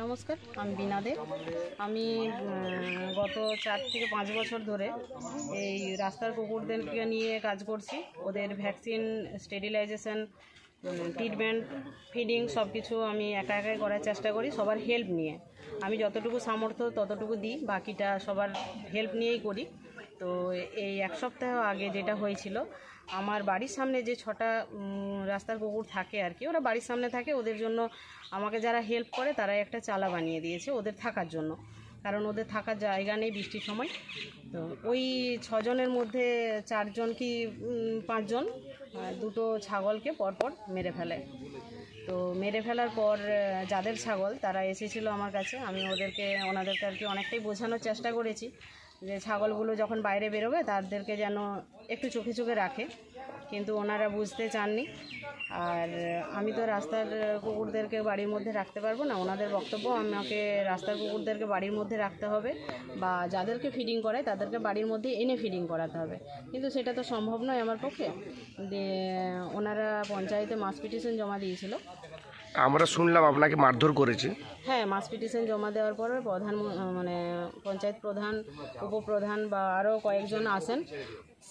নমস্কার, আমি বীণা দে। আমি গত 4 থেকে 5 বছর ধরে এই রাস্তার কুকুরদেরকে নিয়ে কাজ করছি। ওদের ভ্যাকসিন, স্টেরিলাইজেশন, ট্রিটমেন্ট, ফিডিং সব কিছু আমি একা একাই করার চেষ্টা করি, সবার হেল্প নিয়ে। আমি যতটুকু সামর্থ্য ততটুকু দিই, বাকিটা সবার হেল্প নিয়েই করি। তো এই 1 সপ্তাহ আগে যেটা হয়েছিল, আমার বাড়ির সামনে যে 6টা রাস্তার কুকুর থাকে আর কি, ওরা বাড়ির সামনে থাকে, ওদের জন্য আমাকে যারা হেল্প করে তারাই একটা চালা বানিয়ে দিয়েছে ওদের থাকার জন্য, কারণ ওদের থাকার জায়গা নেই বৃষ্টির সময়। তো ওই 6 জনের মধ্যে 4 জন কি 5 জন দুটো ছাগলকে পরপর মেরে ফেলে। তো মেরে ফেলার পর যাদের ছাগল তারা এসেছিলো আমার কাছে, আমি ওনাদেরকে আর কি অনেকটাই বোঝানোর চেষ্টা করেছি যে ছাগলগুলো যখন বাইরে বেরোবে তাদেরকে যেন একটু চোখে চোখে রাখে, কিন্তু ওনারা বুঝতে চাননি। আর আমি তো রাস্তার কুকুরদেরকে বাড়ির মধ্যে রাখতে পারবো না, ওনাদের বক্তব্য আমাকে রাস্তার কুকুরদেরকে বাড়ির মধ্যে রাখতে হবে বা যাদেরকে ফিডিং করায় তাদেরকে বাড়ির মধ্যে এনে ফিডিং করাতে হবে, কিন্তু সেটা তো সম্ভব নয় আমার পক্ষে। ওনারা পঞ্চায়েতে মাস পিটিশন জমা দিয়েছিল। আমরা শুনলাম আপনাকে মারধর করেছে। হ্যাঁ, মাস পিটিশন জমা দেওয়ার পরে পঞ্চায়েত প্রধান, উপপ্রধান বা আরও কয়েকজন আসেন।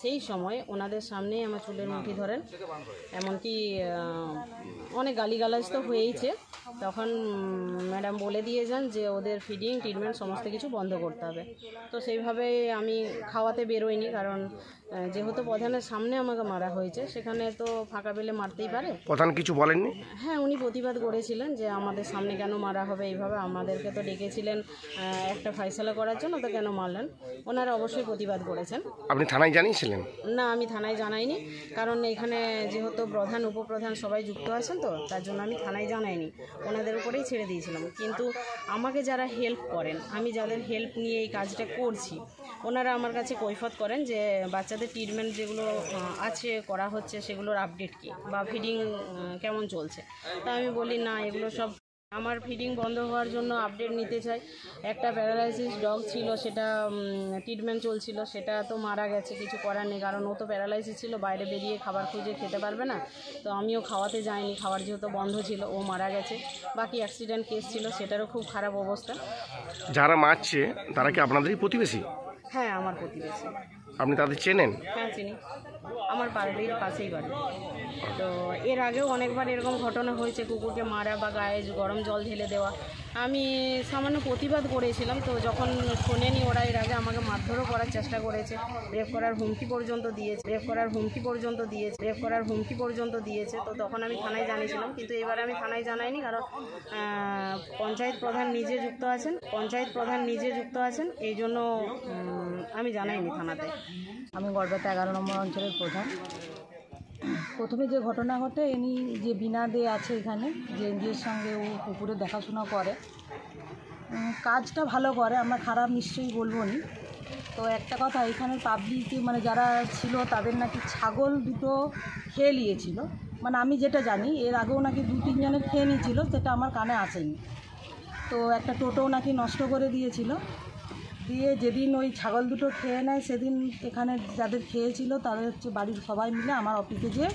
সেই সময় ওনাদের সামনেই আমার চুলের মুঠি ধরেন, এমনকি অনেক গালিগালাজ তো হয়েইছে। তখন ম্যাডাম বলে দিয়ে যান যে ওদের ফিডিং, ট্রিটমেন্ট সমস্ত কিছু বন্ধ করতে হবে। তো সেইভাবে আমি খাওয়াতে বেরোইনি, কারণ যেহেতু প্রধানের সামনে আমাকে মারা হয়েছে, সেখানে তো ফাঁকা পেলে মারতেই পারে। প্রধান কিছু বলেননি? হ্যাঁ, উনি প্রতিবাদ করেছিলেন যে আমাদের সামনে কেন মারা হবে এইভাবে, আমাদেরকে তো ডেকেছিলেন একটা ফয়সালা করার জন্য, তো কেন মারলেন। ওনারা অবশ্যই প্রতিবাদ করেছেন। আপনি থানায় জানিয়েছিলেন? না, আমি থানায় জানাইনি, কারণ এখানে যেহেতু প্রধান, উপপ্রধান সবাই যুক্ত আছেন, তো তার জন্য আমি থানায় জানাইনি, ওনাদের উপরেই ছেড়ে দিয়েছিলাম। কিন্তু আমাকে যারা হেল্প করেন, আমি যাদের হেল্প নিয়ে এই কাজটা করছি, ওনারা আমার কাছে কৈফত করেন যে বাচ্চাদের ট্রিটমেন্ট যেগুলো আছে করা হচ্ছে সেগুলোর আপডেট কী বা ফিডিং কেমন চলছে। তা আমি বলি না, এগুলো সব আমার ফিডিং বন্ধ হওয়ার জন্য আপডেট নিতে চাই। একটা প্যারালাইসিস ডগ ছিল, সেটা ট্রিটমেন্ট চলছিল, সেটা তো মারা গেছে, কিছু করার নেই, কারণ ও তো প্যারালাইসিস ছিল, বাইরে বেরিয়ে খাবার খুঁজে খেতে পারবে না। তো আমিও খাওয়াতে যাইনি, খাবার যেহেতু বন্ধ ছিল, ও মারা গেছে। বাকি অ্যাক্সিডেন্ট কেস ছিল, সেটারও খুব খারাপ অবস্থা। যারা মারছে তারা কি আপনাদেরই প্রতিবেশী? হ্যাঁ, আমার প্রতিবেশী। আপনি তাদের চেনেন? হ্যাঁ, চিনি, আমার বাড়ির পাশেই বাড়ি। তো এর আগেও অনেকবার এরকম ঘটনা হয়েছে, কুকুরকে মারা বা গায়ে গরম জল ঢেলে দেওয়া। আমি সামান্য প্রতিবাদ করেছিলাম, তো যখন শোনেনি ওরা, এর আগে আমাকে মারধরও করার চেষ্টা করেছে, রেপ করার হুমকি পর্যন্ত দিয়েছে। তো তখন আমি থানায় জানিয়েছিলাম, কিন্তু এবারে আমি থানায় জানাইনি, কারণ পঞ্চায়েত প্রধান নিজে যুক্ত আছেন, এই জন্য আমি জানাইনি থানাতে। আমি গড়বেতা 11 নম্বর অঞ্চলের প্রধান। প্রথমে যে ঘটনা ঘটে, ইনি যে বীণা দে আছে এখানে, যে এনজিওর সঙ্গে ও কুকুরের দেখাশোনা করে, কাজটা ভালো করে, আমরা খারাপ নিশ্চয়ই বলবো না। তো একটা কথা, এখানে পাবলিকে মানে যারা ছিল তাদের নাকি ছাগল দুটো খেয়ে নিয়েছিল, মানে আমি যেটা জানি এর আগেও নাকি 2-3 জনের খেয়ে নিয়েছিল, সেটা আমার কানে আসেনি। তো একটা টোটোও নাকি নষ্ট করে দিয়েছিল। দিয়ে যেদিন ওই ছাগল দুটো খেয়ে নেয়, সেদিন এখানে যাদের খেয়েছিল তাদের বাড়ির সবাই মিলে আমার অফিসে যেয়ে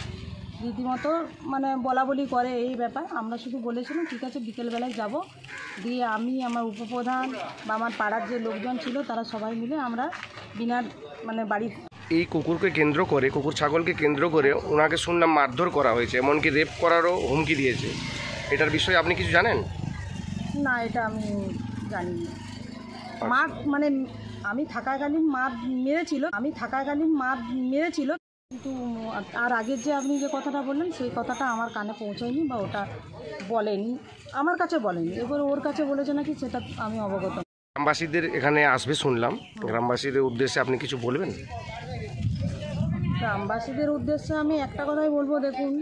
রীতিমতো মানে বলাবলি করে এই ব্যাপার। আমরা শুধু বলেছিলাম ঠিক আছে বিকেলবেলায় যাব। দিয়ে আমি, আমার উপপ্রধান বা আমার পাড়ার যে লোকজন ছিল তারা সবাই মিলে আমরা বিনার মানে বাড়ির এই কুকুরকে কেন্দ্র করে, কুকুর ছাগলকে কেন্দ্র করে ওনাকে শুনলাম মারধর করা হয়েছে, এমনকি রেপ করারও হুমকি দিয়েছে। এটার বিষয়ে আপনি কিছু জানেন? না, এটা আমি জানি না। মার মানে আমি থাকাকালীন মার মেরেছিল, কিন্তু আর আগের যে আপনি যে কথাটা বললেন সেই কথাটা আমার কানে পৌঁছায়নি বা ওটা বলেনি, আমার কাছে বলেনি। এবার ওর কাছে বলেছে নাকি সেটা আমি অবগত। গ্রামবাসীদের এখানে আসবে শুনলাম, গ্রামবাসীদের উদ্দেশ্যে আপনি কিছু বলবেন? গ্রামবাসীদের উদ্দেশ্যে আমি একটা কথাই বলবো, দেখুন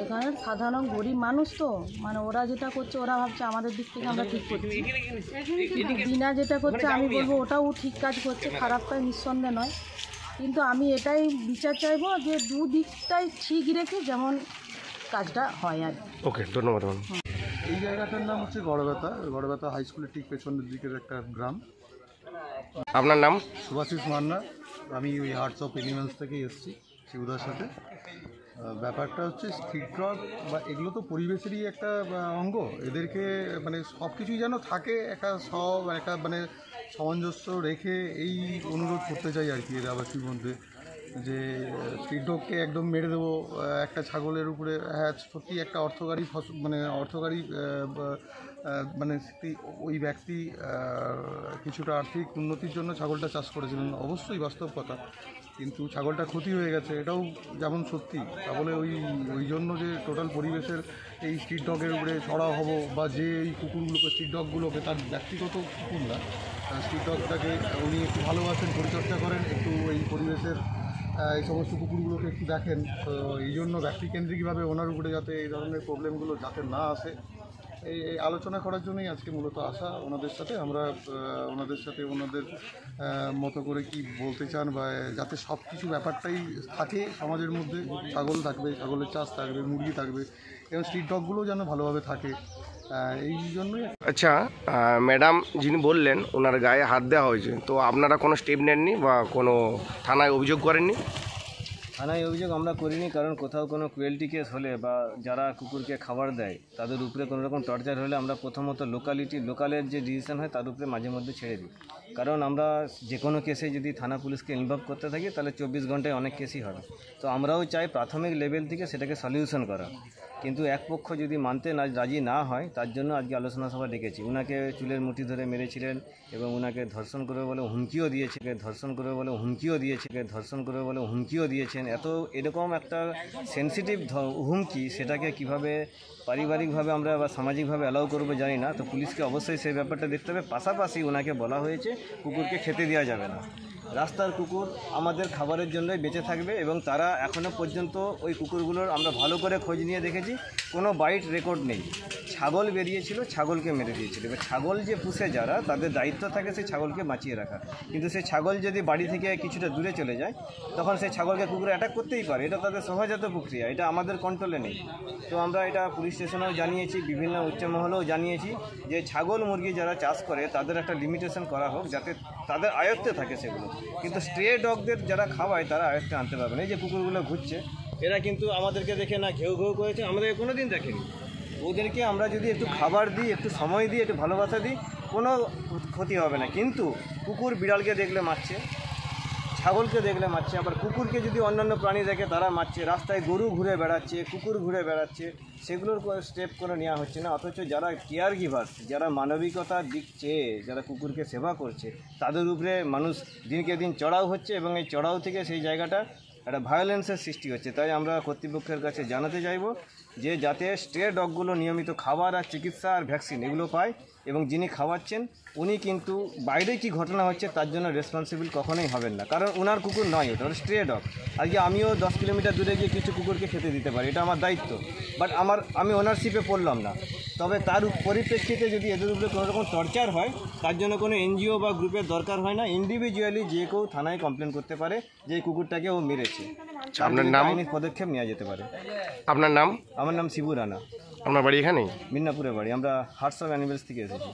এখানের সাধারণ গরিব মানুষ, তো মানে ওরা যেটা করছে ওরা ভাবছে আমাদের দিক থেকে আমরা ঠিক করছি, কিন্তু বিনা যেটা করছে আমি বলবো ওটাও ঠিক কাজ করছে, খারাপটা নিঃসন্দেহ নয়। কিন্তু আমি এটাই বিচার চাইবো যে দুদিকটাই ঠিক রেখে যেমন কাজটা হয় আর কি। ওকে, ধন্যবাদ। এই জায়গাটার নাম হচ্ছে গড়বেতা হাই স্কুলের ঠিক পেছনের দিকের একটা গ্রাম। আপনার নাম? সুভাশিস মান্না। আমি ওই হার্টস অফ এনিম্যালস থেকে এসেছি শিবুদার সাথে। ব্যাপারটা হচ্ছে স্ট্রিট ডগ বা এগুলো তো পরিবেশেরই একটা অঙ্গ। এদেরকে মানে সব কিছুই যেন থাকে একটা মানে সামঞ্জস্য রেখে এই অনুরোধ করতে চাই আর কি এলাকাবাসীর মধ্যে, যে স্ট্রিট ডগকে একদম মেরে দেবো একটা ছাগলের উপরে। হ্যাঁ, সত্যি একটা অর্থকারী মানে ওই ব্যক্তি কিছুটা আর্থিক উন্নতির জন্য ছাগলটা চাষ করেছিলেন, অবশ্যই বাস্তব কথা, কিন্তু ছাগলটা ক্ষতি হয়ে গেছে এটাও যেমন সত্যি। তাহলে ওই জন্য যে টোটাল পরিবেশের এই স্ট্রিট ডগের উপরে চড়া হব, বা যে এই কুকুরগুলোকে স্ট্রিট ডগগুলোকে, তার ব্যক্তিগত কুকুর না, স্ট্রিট ডগটাকে উনি একটু ভালোবাসেন, পরিচর্যা করেন, একটু এই পরিবেশের এই সমস্ত কুকুরগুলোকে একটু দেখেন। তো এই জন্য ব্যক্তিকেন্দ্রিকভাবে ওনার উপরে যাতে এই ধরনের প্রবলেমগুলো যাতে না আসে, এই আলোচনা করার জন্যই আজকে মূলত আসা ওনাদের সাথে। আমরা ওনাদের মতো করে কি বলতে চান, বা যাতে সব কিছু ব্যাপারটাই থাকে সমাজের মধ্যে, ছাগল থাকবে, ছাগলের চাষ থাকবে, মুরগি থাকবে, এবং স্ট্রিট ডগগুলোও যেন ভালোভাবে থাকে, এই জন্যই। আচ্ছা, ম্যাডাম যিনি বললেন ওনার গায়ে হাত দেওয়া হয়েছে, তো আপনারা কোনো স্টেপ নেননি বা কোনো থানায় অভিযোগ করেননি? থানায় অভিযোগ আমরা করিনি, কারণ কোথাও কোনো ক্রুয়েলটি কেস হলে বা যারা কুকুরকে খাবার দেয় তাদের উপরে কোনো রকম টর্চার হলে আমরা প্রথমত লোকালের যে ডিসিশন হয় তার উপরে মাঝে মধ্যে ছেড়ে দিই। কারণ আমরা যে কোনো কেসে যদি থানা পুলিশকে ইনভলভ করতে থাকি তাহলে 24 ঘন্টায় অনেক কেসই হবে। তো আমরাও চাই প্রাথমিক লেভেল থেকে সেটাকে সলিউশন করা, কিন্তু এক পক্ষ যদি মানতে রাজি না হয়, তার জন্য আজকে আলোচনা সভা ডেকেছি। উনাকে চুলের মুঠি ধরে মেরেছিলেন এবং উনাকে ধর্ষণ করে বলে হুমকিও দিয়েছেন। এরকম একটা সেন্সিটিভ হুমকি, সেটাকে কিভাবে পারিবারিকভাবে আমরা বা সামাজিকভাবে অ্যালাউ করবো জানি না। তো পুলিশকে অবশ্যই সেই ব্যাপারটা দেখতে হবে। পাশাপাশি ওনাকে বলা হয়েছে কুকুরকে খেতে দেওয়া যাবে না। রাস্তার কুকুর আমাদের খাবারের জন্যই বেঁচে থাকবে, এবং তারা এখনও পর্যন্ত ওই কুকুরগুলোর আমরা ভালো করে খোঁজ নিয়ে দেখেছি, কোনো বাইট রেকর্ড নেই। ছাগল বেরিয়েছিল, ছাগলকে মেরে দিয়েছিল। এবার ছাগল যে পুষে যারা, তাদের দায়িত্ব থাকে সেই ছাগলকে বাঁচিয়ে রাখা, কিন্তু সেই ছাগল যদি বাড়ি থেকে কিছুটা দূরে চলে যায়, তখন সেই ছাগলকে কুকুরে অ্যাটাক করতেই পারে। এটা তাদের সহজাত প্রক্রিয়া, এটা আমাদের কন্ট্রোলে নেই। তো আমরা এটা পুলিশ স্টেশনেও জানিয়েছি, বিভিন্ন উচ্চ মহলেও জানিয়েছি, যে ছাগল মুরগি যারা চাষ করে তাদের একটা লিমিটেশন করা হোক, যাতে তাদের আয়ত্তে থাকে সেগুলো। কিন্তু স্ট্রে ডগদের যারা খাওয়ায় তারা আয়ত্তে আনতে পারবে না। এই যে কুকুরগুলো ঘুরছে, এরা কিন্তু আমাদেরকে দেখে না ঘেউ ঘেউ করেছে, আমাদেরকে কোনো দিন দেখেনি। ওদেরকে আমরা যদি একটু খাবার দিই, একটু সময় দিই, একটু ভালোবাসা দিই, কোনো ক্ষতি হবে না। কিন্তু কুকুর বিড়ালকে দেখলে মারছে, ছাগলকে দেখলে মারছে, আবার কুকুরকে যদি অন্যান্য প্রাণী দেখে তারা মারছে। রাস্তায় গরু ঘুরে বেড়াচ্ছে, কুকুর ঘুরে বেড়াচ্ছে, সেগুলোর কোনো স্টেপ কোনো নেওয়া হচ্ছে না। অথচ যারা কেয়ার গিভার্স, যারা মানবিকতার দিক চেয়ে যারা কুকুরকে সেবা করছে, তাদের উপরে মানুষ দিনকে দিন চড়াও হচ্ছে, এবং এই চড়াও থেকে সেই জায়গাটা একটা ভায়োলেন্সের সৃষ্টি হচ্ছে। তাই আমরা কর্তৃপক্ষের কাছে জানাতে চাইব যে যাতে স্ট্রে ডগগুলো নিয়মিত খাবার আর চিকিৎসা আর ভ্যাকসিন এগুলো পায়, এবং যিনি খাওয়াচ্ছেন উনি কিন্তু বাইরে কি ঘটনা হচ্ছে তার জন্য রেসপন্সিবল কখনোই হবেন না, কারণ ওনার কুকুর নয়, ওটা স্ট্রে ডগ। আজকে আমিও 10 কিলোমিটার দূরে গিয়ে কিছু কুকুরকে খেতে দিতে পারি, এটা আমার দায়িত্ব, বাট আমি ওনারশিপে পড়লাম না। তবে তার পরিপ্রেক্ষিতে যদি এদের উপরে কোনো রকম টর্চার হয়, তার জন্য কোনো এনজিও বা গ্রুপের দরকার হয় না। ইন্ডিভিজুয়ালি যে কেউ থানায় কমপ্লেন করতে পারে যে এই কুকুরটাকে ও মেরেছে। আপনার নাম? আইনি পদক্ষেপ নেওয়া যেতে পারে। আপনার নাম? আমার নাম শিবু রানা। আপনার বাড়ি এখানেই? মিদনাপুরে বাড়ি। আমরা হার্টস অফ অ্যানিমেলস থেকে এসেছি।